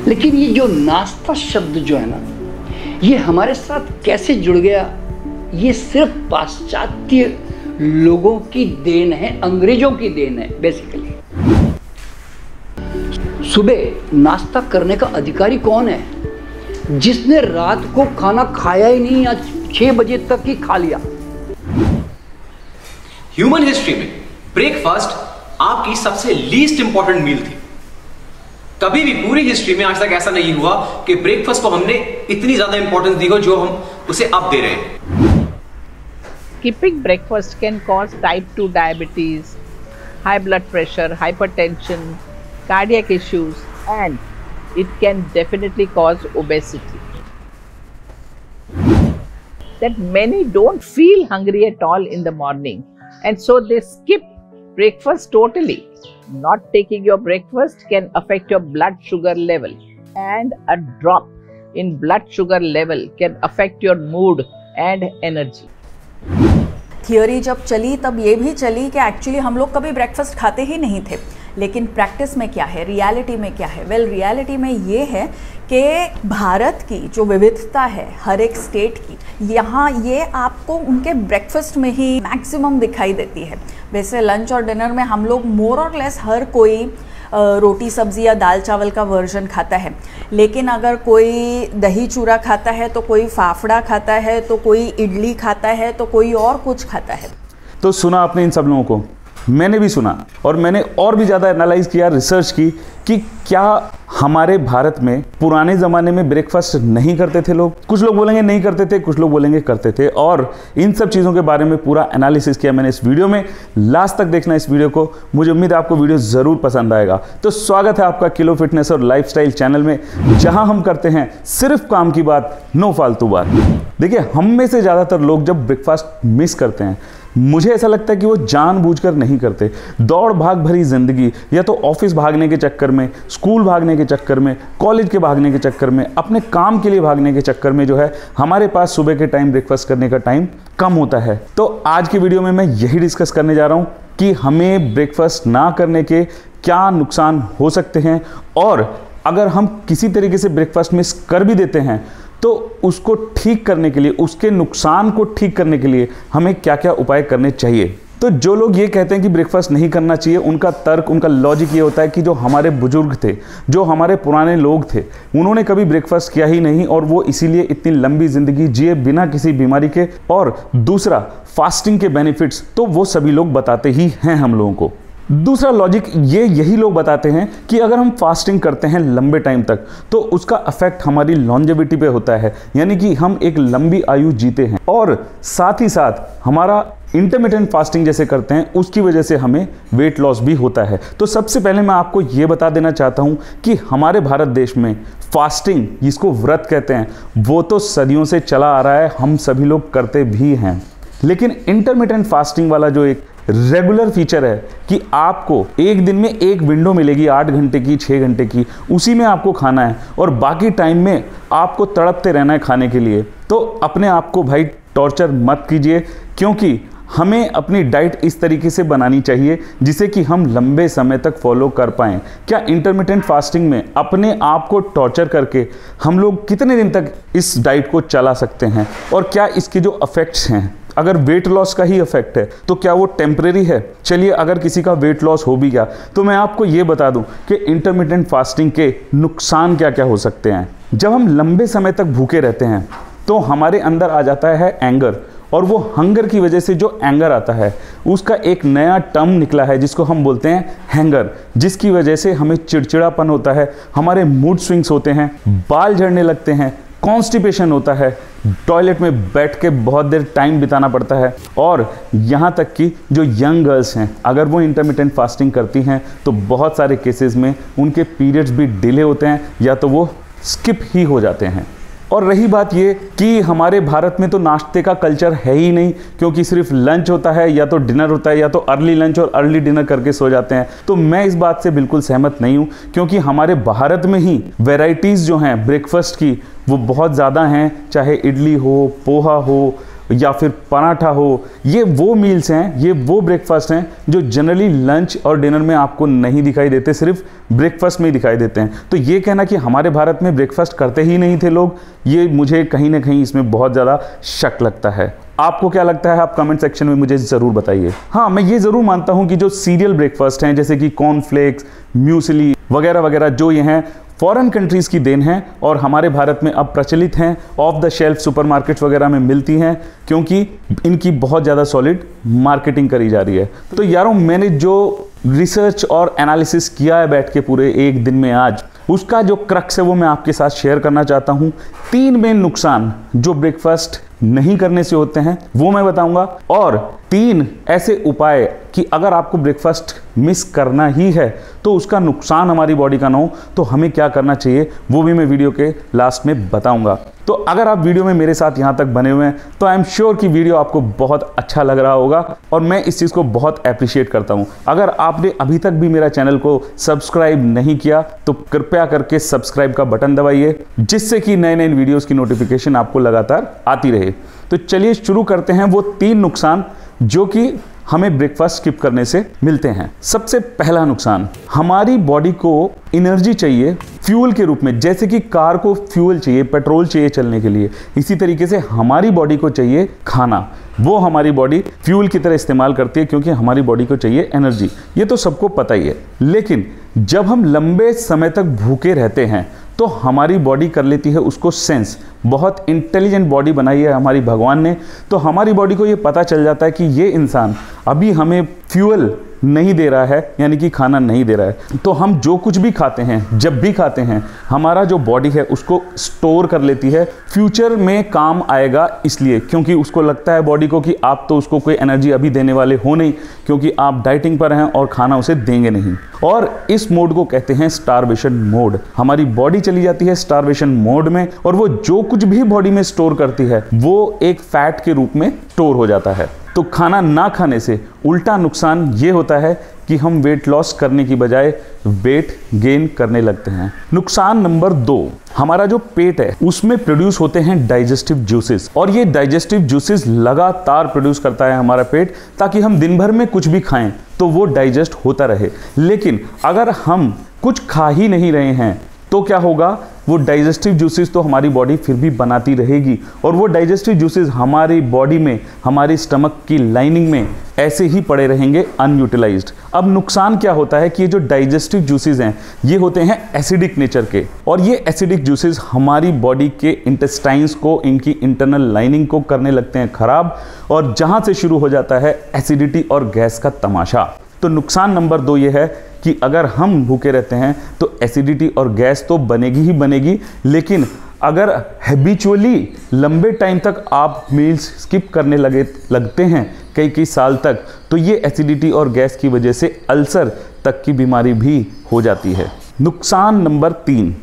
लेकिन ये जो नाश्ता शब्द जो है ना, ये हमारे साथ कैसे जुड़ गया, ये सिर्फ पाश्चात्य लोगों की देन है, अंग्रेजों की देन है बेसिकली। सुबह नाश्ता करने का अधिकारी कौन है? जिसने रात को खाना खाया ही नहीं या 6 बजे तक ही खा लिया। ह्यूमन हिस्ट्री में ब्रेकफास्ट आपकी सबसे लीस्ट इंपॉर्टेंट मील थी। कभी भी पूरी हिस्ट्री में आज तक ऐसा नहीं हुआ कि ब्रेकफास्ट को हमने इतनी ज्यादा इंपॉर्टेंस दी हो जो हम उसे अब दे रहे हैं। Skipping breakfast can cause type 2 diabetes, high blood pressure, hypertension, cardiac issues, and it can definitely cause obesity. That many don't feel hungry at all in the morning, and so they skip breakfast totally. Not taking your breakfast can affect your blood sugar level, and a drop in blood sugar level can affect your mood and energy. Theory जब चली तब ये भी चली कि actually हम लोग कभी ब्रेकफास्ट खाते ही नहीं थे, लेकिन प्रैक्टिस में क्या है, रियलिटी में क्या है? वेल, रियलिटी में ये है कि भारत की जो विविधता है हर एक स्टेट की, यहाँ ये आपको उनके ब्रेकफास्ट में ही मैक्सिमम दिखाई देती है। वैसे लंच और डिनर में हम लोग मोर और लेस हर कोई रोटी सब्जी या दाल चावल का वर्जन खाता है, लेकिन अगर कोई दही चूरा खाता है तो कोई फाफड़ा खाता है, तो कोई इडली खाता है, तो कोई और कुछ खाता है। तो सुना आपने इन सब लोगों को, मैंने भी सुना और मैंने और भी ज़्यादा एनालाइज किया, रिसर्च की कि क्या हमारे भारत में पुराने ज़माने में ब्रेकफास्ट नहीं करते थे लोग। कुछ लोग बोलेंगे नहीं करते थे, कुछ लोग बोलेंगे करते थे, और इन सब चीज़ों के बारे में पूरा एनालिसिस किया मैंने इस वीडियो में। लास्ट तक देखना इस वीडियो को, मुझे उम्मीद है आपको वीडियो ज़रूर पसंद आएगा। तो स्वागत है आपका किलो फिटनेस और लाइफस्टाइल चैनल में, जहाँ हम करते हैं सिर्फ काम की बात, नो फालतू बात। देखिए, हम में से ज़्यादातर लोग जब ब्रेकफास्ट मिस करते हैं, मुझे ऐसा लगता है कि वो जानबूझकर नहीं करते। दौड़ भाग भरी जिंदगी, या तो ऑफिस भागने के चक्कर में, स्कूल भागने के चक्कर में, कॉलेज के भागने के चक्कर में, अपने काम के लिए भागने के चक्कर में जो है हमारे पास सुबह के टाइम ब्रेकफास्ट करने का टाइम कम होता है। तो आज की वीडियो में मैं यही डिस्कस करने जा रहा हूँ कि हमें ब्रेकफास्ट ना करने के क्या नुकसान हो सकते हैं, और अगर हम किसी तरीके से ब्रेकफास्ट मिस कर भी देते हैं तो उसको ठीक करने के लिए, उसके नुकसान को ठीक करने के लिए हमें क्या क्या उपाय करने चाहिए। तो जो लोग ये कहते हैं कि ब्रेकफास्ट नहीं करना चाहिए, उनका तर्क, उनका लॉजिक ये होता है कि जो हमारे बुजुर्ग थे, जो हमारे पुराने लोग थे, उन्होंने कभी ब्रेकफास्ट किया ही नहीं और वो इसीलिए इतनी लंबी जिंदगी जिए बिना किसी बीमारी के। और दूसरा, फास्टिंग के बेनिफिट्स तो वो सभी लोग बताते ही हैं हम लोगों को। दूसरा लॉजिक यही लोग बताते हैं कि अगर हम फास्टिंग करते हैं लंबे टाइम तक तो उसका इफेक्ट हमारी लॉन्जेविटी पे होता है, यानी कि हम एक लंबी आयु जीते हैं। और साथ ही साथ हमारा इंटरमिटेंट फास्टिंग जैसे करते हैं उसकी वजह से हमें वेट लॉस भी होता है। तो सबसे पहले मैं आपको ये बता देना चाहता हूँ कि हमारे भारत देश में फास्टिंग, जिसको व्रत कहते हैं, वो तो सदियों से चला आ रहा है, हम सभी लोग करते भी हैं। लेकिन इंटरमिटेंट फास्टिंग वाला जो एक रेगुलर फीचर है कि आपको एक दिन में एक विंडो मिलेगी 8 घंटे की, 6 घंटे की, उसी में आपको खाना है और बाकी टाइम में आपको तड़पते रहना है खाने के लिए। तो अपने आप को भाई टॉर्चर मत कीजिए, क्योंकि हमें अपनी डाइट इस तरीके से बनानी चाहिए जिसे कि हम लंबे समय तक फॉलो कर पाएँ। क्या इंटरमिटेंट फास्टिंग में अपने आप को टॉर्चर करके हम लोग कितने दिन तक इस डाइट को चला सकते हैं, और क्या इसके जो इफेक्ट्स हैं, अगर वेट लॉस का ही इफेक्ट है तो क्या वो टेम्परेरी है? चलिए, अगर किसी का वेट लॉस हो भी गया तो मैं आपको ये बता दूं कि इंटरमिटेंट फास्टिंग के नुकसान क्या क्या हो सकते हैं। जब हम लंबे समय तक भूखे रहते हैं तो हमारे अंदर आ जाता है एंगर, और वो हंगर की वजह से जो एंगर आता है उसका एक नया टर्म निकला है जिसको हम बोलते हैं हैंगर, जिसकी वजह से हमें चिड़चिड़ापन होता है, हमारे मूड स्विंग्स होते हैं, बाल झड़ने लगते हैं, कॉन्स्टिपेशन होता है, टॉयलेट में बैठ के बहुत देर टाइम बिताना पड़ता है, और यहाँ तक कि जो यंग गर्ल्स हैं अगर वो इंटरमिटेंट फास्टिंग करती हैं तो बहुत सारे केसेस में उनके पीरियड्स भी डिले होते हैं या तो वो स्किप ही हो जाते हैं। और रही बात ये कि हमारे भारत में तो नाश्ते का कल्चर है ही नहीं, क्योंकि सिर्फ लंच होता है या तो डिनर होता है, या तो अर्ली लंच और अर्ली डिनर करके सो जाते हैं। तो मैं इस बात से बिल्कुल सहमत नहीं हूँ, क्योंकि हमारे भारत में ही वैरायटीज़ जो हैं ब्रेकफास्ट की वो बहुत ज़्यादा हैं, चाहे इडली हो, पोहा हो, या फिर पराठा हो, ये वो मील्स हैं, ये वो ब्रेकफास्ट हैं जो जनरली लंच और डिनर में आपको नहीं दिखाई देते, सिर्फ ब्रेकफास्ट में ही दिखाई देते हैं। तो ये कहना कि हमारे भारत में ब्रेकफास्ट करते ही नहीं थे लोग, ये मुझे कहीं ना कहीं इसमें बहुत ज़्यादा शक लगता है। आपको क्या लगता है, आप कमेंट सेक्शन में मुझे ज़रूर बताइए। हाँ, मैं ये ज़रूर मानता हूँ कि जो सीरियल ब्रेकफास्ट हैं जैसे कि कॉर्नफ्लेक्स, म्यूसली वगैरह वगैरह, जो ये हैं फॉरेन कंट्रीज़ की देन है और हमारे भारत में अब प्रचलित हैं, ऑफ द शेल्फ सुपरमार्केट्स वगैरह में मिलती हैं, क्योंकि इनकी बहुत ज़्यादा सॉलिड मार्केटिंग करी जा रही है। तो यारों, मैंने जो रिसर्च और एनालिसिस किया है बैठ के पूरे एक दिन में आज, उसका जो क्रक्स है वो मैं आपके साथ शेयर करना चाहता हूँ। 3 मेन नुकसान जो ब्रेकफास्ट नहीं करने से होते हैं वो मैं बताऊंगा, और 3 ऐसे उपाय कि अगर आपको ब्रेकफास्ट मिस करना ही है तो उसका नुकसान हमारी बॉडी का ना हो तो हमें क्या करना चाहिए, वो भी मैं वीडियो के लास्ट में बताऊंगा। तो अगर आप वीडियो में मेरे साथ यहाँ तक बने हुए हैं तो आई एम श्योर कि वीडियो आपको बहुत अच्छा लग रहा होगा और मैं इस चीज़ को बहुत अप्रिशिएट करता हूँ। अगर आपने अभी तक भी मेरा चैनल को सब्सक्राइब नहीं किया तो कृपया करके सब्सक्राइब का बटन दबाइए, जिससे कि नए नए वीडियोज़ की नोटिफिकेशन आपको लगातार आती रहे। तो चलिए शुरू करते हैं वो 3 नुकसान जो कि हमें ब्रेकफास्ट स्किप करने से मिलते हैं। सबसे पहला नुकसान, हमारी बॉडी को एनर्जी चाहिए फ्यूल के रूप में। जैसे कि कार को फ्यूल चाहिए, पेट्रोल चाहिए चलने के लिए, इसी तरीके से हमारी बॉडी को चाहिए खाना। वो हमारी बॉडी फ्यूल की तरह इस्तेमाल करती है क्योंकि हमारी बॉडी को चाहिए एनर्जी, ये तो सबको पता ही है। लेकिन जब हम लंबे समय तक भूखे रहते हैं तो हमारी बॉडी कर लेती है उसको सेंस। बहुत इंटेलिजेंट बॉडी बनाई है हमारी भगवान ने, तो हमारी बॉडी को ये पता चल जाता है कि ये इंसान अभी हमें फ्यूल नहीं दे रहा है, यानी कि खाना नहीं दे रहा है। तो हम जो कुछ भी खाते हैं, जब भी खाते हैं, हमारा जो बॉडी है उसको स्टोर कर लेती है, फ्यूचर में काम आएगा इसलिए, क्योंकि उसको लगता है बॉडी को कि आप तो उसको कोई एनर्जी अभी देने वाले हो नहीं, क्योंकि आप डाइटिंग पर हैं और खाना उसे देंगे नहीं। और इस मोड को कहते हैं स्टारवेशन मोड। हमारी बॉडी चली जाती है स्टारवेशन मोड में और वो जो कुछ भी बॉडी में स्टोर करती है वो एक फैट के रूप में स्टोर हो जाता है। तो खाना ना खाने से उल्टा नुकसान ये होता है कि हम वेट लॉस करने की बजाय वेट गेन करने लगते हैं। नुकसान नंबर 2, हमारा जो पेट है उसमें प्रोड्यूस होते हैं डाइजेस्टिव जूसेस, और ये डाइजेस्टिव जूसेस लगातार प्रोड्यूस करता है हमारा पेट, ताकि हम दिन भर में कुछ भी खाएं तो वो डाइजेस्ट होता रहे। लेकिन अगर हम कुछ खा ही नहीं रहे हैं तो क्या होगा, वो डाइजेस्टिव जूसेस तो हमारी बॉडी फिर भी बनाती रहेगी और वो डाइजेस्टिव जूसेस हमारी बॉडी में, हमारी स्टमक की लाइनिंग में ऐसे ही पड़े रहेंगे अनयूटिलाइज्ड। अब नुकसान क्या होता है कि ये जो डाइजेस्टिव जूसेस हैं ये होते हैं एसिडिक नेचर के, और ये एसिडिक जूसेस हमारी बॉडी के इंटेस्टाइन्स को, इनकी इंटरनल लाइनिंग को करने लगते हैं खराब, और जहाँ से शुरू हो जाता है एसिडिटी और गैस का तमाशा। तो नुकसान नंबर 2 ये है कि अगर हम भूखे रहते हैं तो एसिडिटी और गैस तो बनेगी ही बनेगी, लेकिन अगर हैबिचुअली लंबे टाइम तक आप मील्स स्किप करने लगते हैं कई साल तक, तो ये एसिडिटी और गैस की वजह से अल्सर तक की बीमारी भी हो जाती है। नुकसान नंबर 3,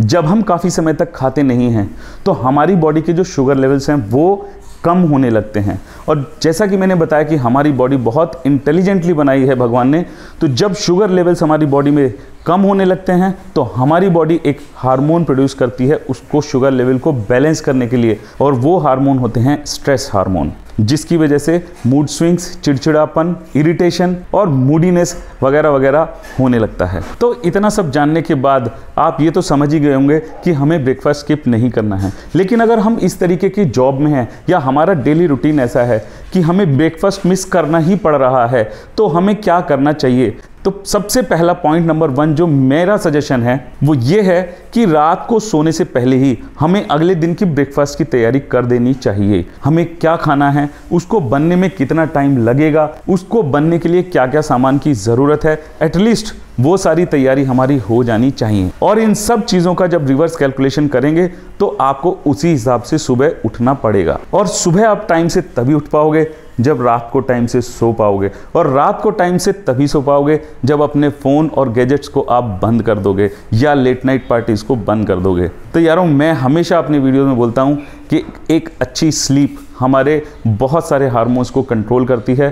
जब हम काफ़ी समय तक खाते नहीं हैं तो हमारी बॉडी के जो शुगर लेवल्स हैं वो कम होने लगते हैं। और जैसा कि मैंने बताया कि हमारी बॉडी बहुत इंटेलिजेंटली बनाई है भगवान ने, तो जब शुगर लेवल्स हमारी बॉडी में कम होने लगते हैं तो हमारी बॉडी एक हार्मोन प्रोड्यूस करती है उसको शुगर लेवल को बैलेंस करने के लिए, और वो हार्मोन होते हैं स्ट्रेस हार्मोन, जिसकी वजह से मूड स्विंग्स, चिड़चिड़ापन, इरिटेशन और मूडीनेस वगैरह वगैरह होने लगता है। तो इतना सब जानने के बाद आप ये तो समझ ही गए होंगे कि हमें ब्रेकफास्ट स्किप नहीं करना है। लेकिन अगर हम इस तरीके की जॉब में हैं या हमारा डेली रूटीन ऐसा है कि हमें ब्रेकफास्ट मिस करना ही पड़ रहा है, तो हमें क्या करना चाहिए? तो सबसे पहला पॉइंट नंबर 1 जो मेरा सजेशन है वो ये है कि रात को सोने से पहले ही हमें अगले दिन की ब्रेकफास्ट की तैयारी कर देनी चाहिए। हमें क्या खाना है, उसको बनने में कितना टाइम लगेगा, उसको बनने के लिए क्या क्या सामान की ज़रूरत है, एटलीस्ट वो सारी तैयारी हमारी हो जानी चाहिए। और इन सब चीज़ों का जब रिवर्स कैलकुलेशन करेंगे तो आपको उसी हिसाब से सुबह उठना पड़ेगा, और सुबह आप टाइम से तभी उठ पाओगे जब रात को टाइम से सो पाओगे, और रात को टाइम से तभी सो पाओगे जब अपने फ़ोन और गैजेट्स को आप बंद कर दोगे या लेट नाइट पार्टीज़ को बंद कर दोगे। तो यारों, मैं हमेशा अपनी वीडियो में बोलता हूँ कि एक अच्छी स्लीप हमारे बहुत सारे हार्मोन्स को कंट्रोल करती है,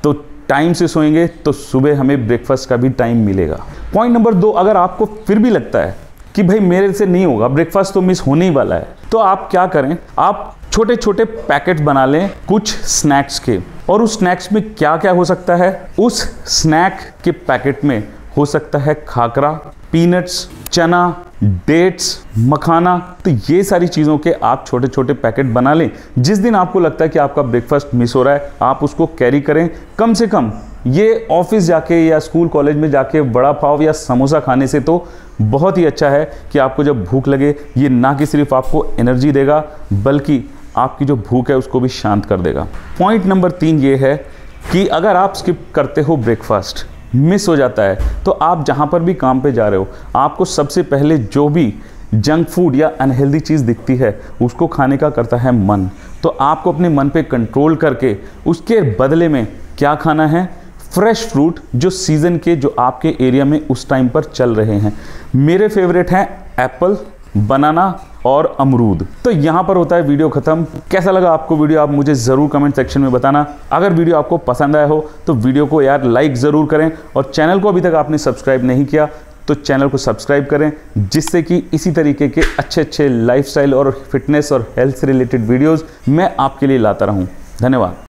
तो टाइम से सोएंगे तो सुबह हमें ब्रेकफास्ट का भी टाइम मिलेगा। पॉइंट नंबर 2, अगर आपको फिर भी लगता है कि भाई मेरे से नहीं होगा, ब्रेकफास्ट तो मिस होने ही वाला है, तो आप क्या करें, आप छोटे छोटे पैकेट बना लें कुछ स्नैक्स के। और उस स्नैक्स में क्या क्या हो सकता है? उस स्नैक के पैकेट में हो सकता है खाकरा, पीनट्स, चना, डेट्स, मखाना। तो ये सारी चीज़ों के आप छोटे छोटे पैकेट बना लें। जिस दिन आपको लगता है कि आपका ब्रेकफास्ट मिस हो रहा है, आप उसको कैरी करें। कम से कम ये ऑफिस जाके या स्कूल कॉलेज में जाके बड़ा पाव या समोसा खाने से तो बहुत ही अच्छा है कि आपको जब भूख लगे, ये ना कि सिर्फ आपको एनर्जी देगा बल्कि आपकी जो भूख है उसको भी शांत कर देगा। पॉइंट नंबर 3 ये है कि अगर आप स्किप करते हो, ब्रेकफास्ट मिस हो जाता है, तो आप जहाँ पर भी काम पे जा रहे हो, आपको सबसे पहले जो भी जंक फूड या अनहेल्दी चीज़ दिखती है उसको खाने का करता है मन। तो आपको अपने मन पे कंट्रोल करके उसके बदले में क्या खाना है? फ्रेश फ्रूट जो सीज़न के, जो आपके एरिया में उस टाइम पर चल रहे हैं। मेरे फेवरेट हैं एप्पल, बनाना और अमरूद। तो यहाँ पर होता है वीडियो ख़त्म। कैसा लगा आपको वीडियो, आप मुझे ज़रूर कमेंट सेक्शन में बताना। अगर वीडियो आपको पसंद आया हो तो वीडियो को यार लाइक ज़रूर करें, और चैनल को अभी तक आपने सब्सक्राइब नहीं किया तो चैनल को सब्सक्राइब करें, जिससे कि इसी तरीके के अच्छे अच्छे लाइफस्टाइल और फिटनेस और हेल्थ से रिलेटेड वीडियोज़ मैं आपके लिए लाता रहूँ। धन्यवाद।